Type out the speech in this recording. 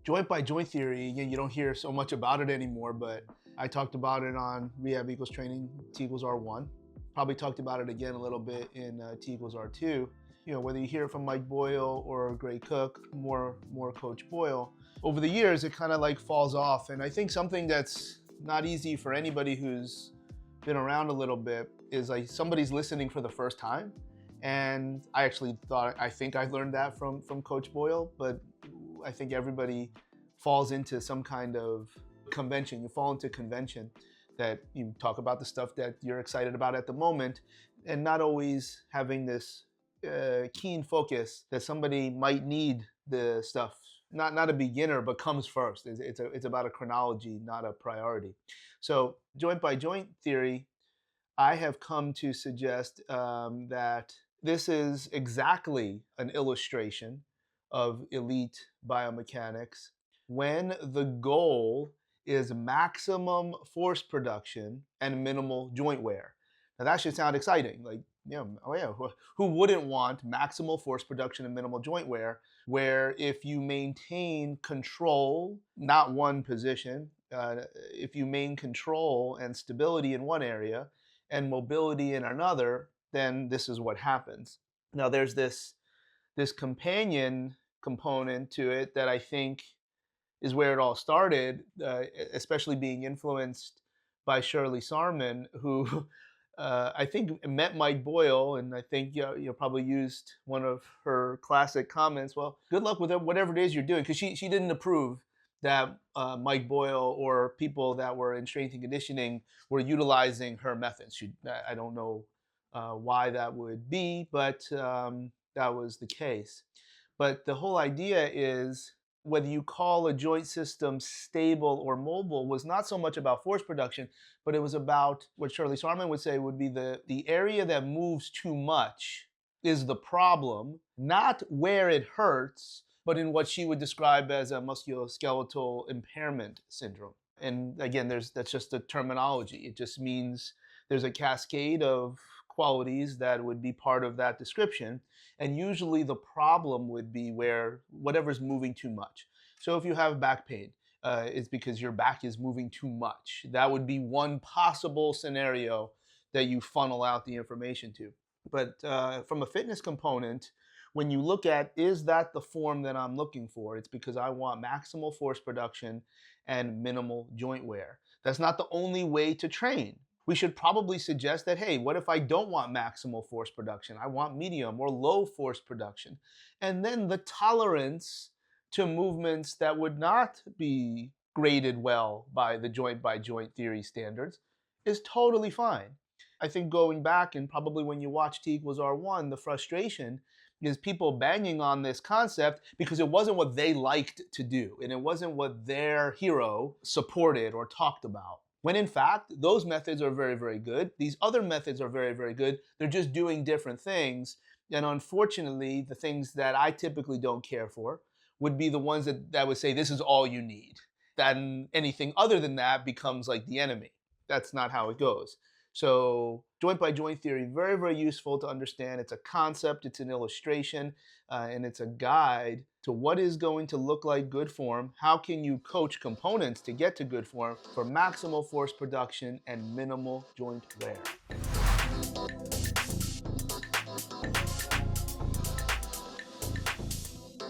Joint by joint theory, again, you don't hear so much about it anymore, but I talked about it on Rehab Equals Training, T equals R1. Probably talked about it again a little bit in T equals R2. You know, whether you hear it from Mike Boyle or Gray Cook, more Coach Boyle. Over the years, it kind of like falls off. And I think something that's not easy for anybody who's been around a little bit is like somebody's listening for the first time. And I actually I think I learned that from Coach Boyle, but I think everybody falls into some kind of convention. You fall into convention that you talk about the stuff that you're excited about at the moment and not always having this keen focus that somebody might need the stuff. Not a beginner, but comes first. It's about a chronology, not a priority. So joint by joint theory, I have come to suggest that this is exactly an illustration of elite biomechanics when the goal is maximum force production and minimal joint wear. Now that should sound exciting. Like, oh yeah, who wouldn't want maximal force production and minimal joint wear, where if you maintain control, not one position, if you maintain control and stability in one area and mobility in another, then this is what happens. Now there's this companion component to it that I think is where it all started, especially being influenced by Shirley Sahrmann, who I think met Mike Boyle, and I think you probably used one of her classic comments. Well, good luck with whatever it is you're doing, because she didn't approve that Mike Boyle or people that were in strength and conditioning were utilizing her methods. I don't know why that would be, but that was the case. But the whole idea is whether you call a joint system stable or mobile was not so much about force production, but it was about what Shirley Sahrmann would say would be the area that moves too much is the problem, not where it hurts, but in what she would describe as a musculoskeletal impairment syndrome. And again, that's just a terminology. It just means there's a cascade of qualities that would be part of that description. And usually the problem would be where whatever's moving too much. So if you have back pain, it's because your back is moving too much. That would be one possible scenario that you funnel out the information to. But from a fitness component, when you look at, is that the form that I'm looking for? It's because I want maximal force production and minimal joint wear. That's not the only way to train. We should probably suggest that, hey, what if I don't want maximal force production? I want medium or low force production. And then the tolerance to movements that would not be graded well by the joint by joint theory standards is totally fine. I think going back, and probably when you watch T equals R1, the frustration is people banging on this concept because it wasn't what they liked to do, and it wasn't what their hero supported or talked about. When in fact, those methods are very, very good. These other methods are very, very good. They're just doing different things. And unfortunately, the things that I typically don't care for would be the ones that would say this is all you need. Then anything other than that becomes like the enemy. That's not how it goes. So joint by joint theory, very, very useful to understand. It's a concept, it's an illustration, and it's a guide to what is going to look like good form. How can you coach components to get to good form for maximal force production and minimal joint wear?